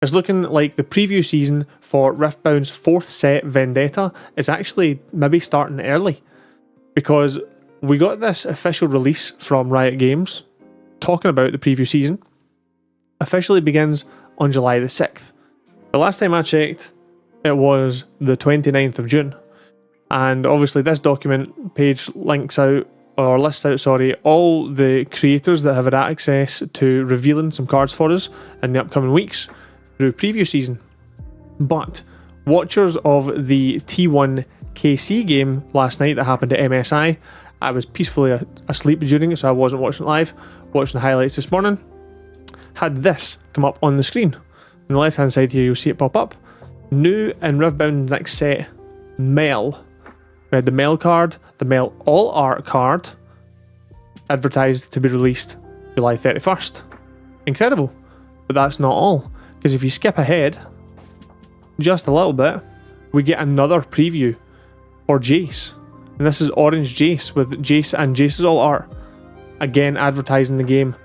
It's looking like the preview season for Riftbound's 4th Set Vendetta is actually maybe starting early, because we got this official release from Riot Games talking about the preview season. Officially begins on July the 6th. The last time I checked, it was the 29th of June. And obviously this document page lists out all the creators that have had access to revealing some cards for us in the upcoming weeks through preview season. But watchers of the T1 KC game last night that happened at MSI, I was peacefully asleep during it, so I wasn't watching it live, watching the highlights this morning, had this come up on the screen. On the left hand side here you'll see it pop up. New in Riftbound next set, Mel. We had the Mel card, the Mel All Art card, advertised to be released July 31st. Incredible. But that's not all, because if you skip ahead just a little bit, we get another preview for Jace. And this is Orange Jace with Jace and Jace's All Art. Again, advertising the game.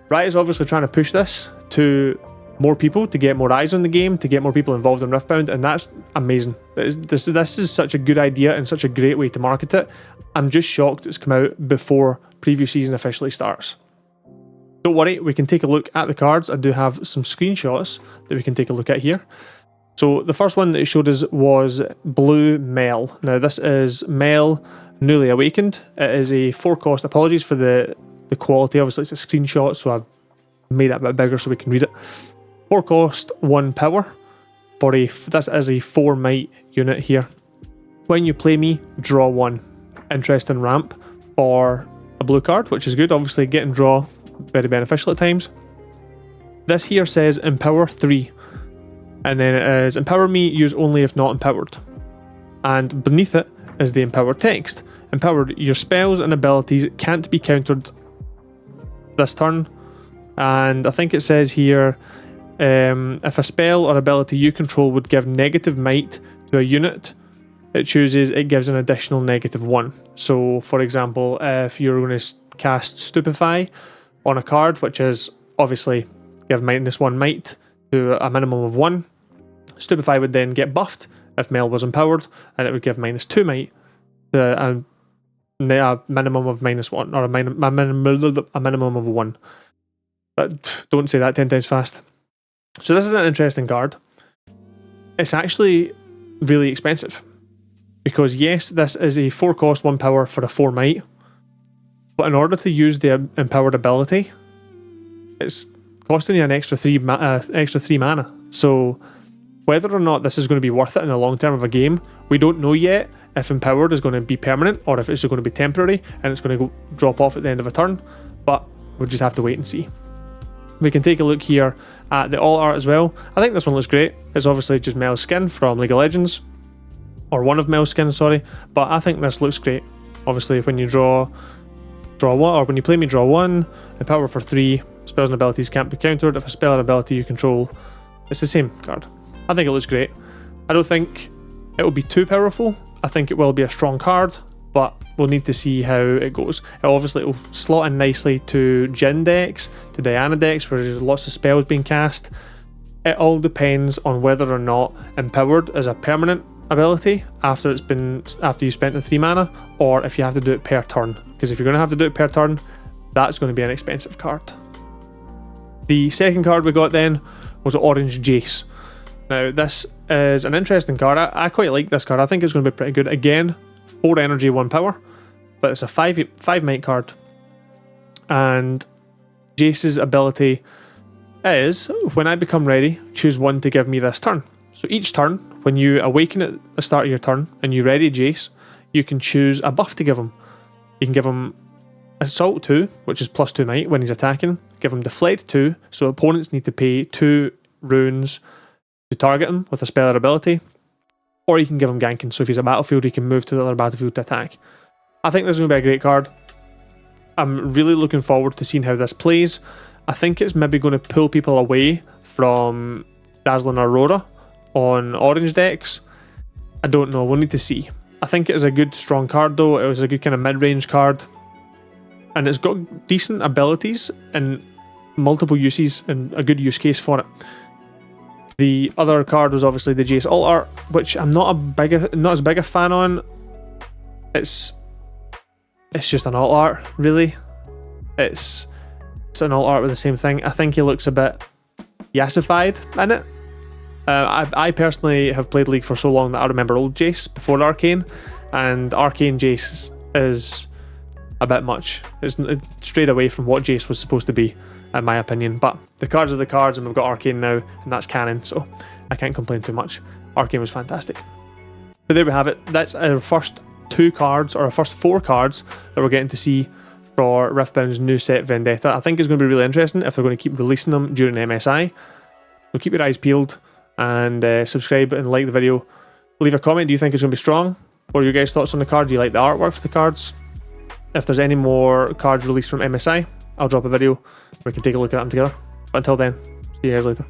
Riot is obviously trying to push this to more people, to get more eyes on the game, to get more people involved in Riftbound, and that's amazing. This is such a good idea and such a great way to market it. I'm just shocked it's come out before preview season officially starts. Don't worry, we can take a look at the cards. I do have some screenshots that we can take a look at here. So the first one that it showed us was Blue Mel. Now this is Mel Newly Awakened. It is a 4-cost. Apologies for the quality, obviously it's a screenshot, so I've made it a bit bigger so we can read it. 4-cost, 1 power. This is a 4 might unit here. When you play me, draw 1. Interesting ramp for a blue card, which is good. Obviously getting draw, very beneficial at times. This here says Empower 3. And then it is Empower me, use only if not empowered. And beneath it is the Empower text. Empowered, your spells and abilities can't be countered this turn. And I think it says here, if a spell or ability you control would give negative might to a unit it chooses, it gives an additional -1. So for example, if you're going to cast Stupefy on a card, which is obviously give -1 might to a minimum of 1, Stupefy would then get buffed if Mel was empowered, and it would give -2 might to a minimum of -1, or a minimum of 1. But don't say that 10 times fast. So this is an interesting card. It's actually really expensive, because yes, this is a 4-cost, 1 power for a 4 might, but in order to use the empowered ability, it's costing you an extra 3 mana. So whether or not this is going to be worth it in the long term of a game, we don't know yet. If empowered is going to be permanent, or if it's going to be temporary and it's going to drop off at the end of a turn, but we'll just have to wait and see. We can take a look here at the All Art as well. I think this one looks great. It's obviously just Mel's skin from League of Legends, or one of Mel's skins, sorry, but I think this looks great. Obviously when you draw 1, or when you play me, draw 1, empower for 3, spells and abilities can't be countered. If a spell or ability you control, it's the same card. I think it looks great. I don't think it will be too powerful. I think it will be a strong card, but we'll need to see how it goes. It will slot in nicely to Jhin decks, to Diana decks, where there's lots of spells being cast. It all depends on whether or not empowered is a permanent ability after you spent the 3 mana, or if you have to do it per turn. Because if you're going to have to do it per turn, that's going to be an expensive card. The second card we got then was Orange Jace. Now this is an interesting card. I quite like this card. I think it's going to be pretty good. Again, 4 energy, 1 power, but it's a 5 might card. And Jace's ability is, when I become ready, choose 1 to give me this turn. So each turn, when you awaken at the start of your turn and you ready Jace, you can choose a buff to give him. You can give him Assault 2, which is +2 might when he's attacking. Give him Deflect 2, so opponents need to pay 2 runes to target him with a spell or ability. Or you can give him Ganking, so if he's a battlefield, he can move to the other battlefield to attack. I think this is going to be a great card. I'm really looking forward to seeing how this plays. I think it's maybe going to pull people away from Dazzling Aurora on orange decks. I don't know, we'll need to see. I think it is a good strong card though. It was a good kind of mid-range card, and it's got decent abilities and multiple uses and a good use case for it. The other card was obviously the Jace alt art, which I'm not as big a fan on. It's just an alt art, really. It's an alt art with the same thing. I think he looks a bit yassified in it. I personally have played League for so long that I remember old Jace before Arcane, and Arcane Jace is a bit much. It's strayed away from what Jace was supposed to be, in my opinion. But the cards are the cards, and we've got Arcane now, and that's canon, so I can't complain too much. Arcane was fantastic. So there we have it. That's our first 2 cards, or our first 4 cards that we're getting to see for Riftbound's new set Vendetta. I think it's going to be really interesting if they're going to keep releasing them during MSI. So keep your eyes peeled, and subscribe and like the video. Leave a comment. Do you think it's going to be strong? What are your guys' thoughts on the card? Do you like the artwork for the cards? If there's any more cards released from MSI, I'll drop a video. We can take a look at them together. But until then, see you guys later.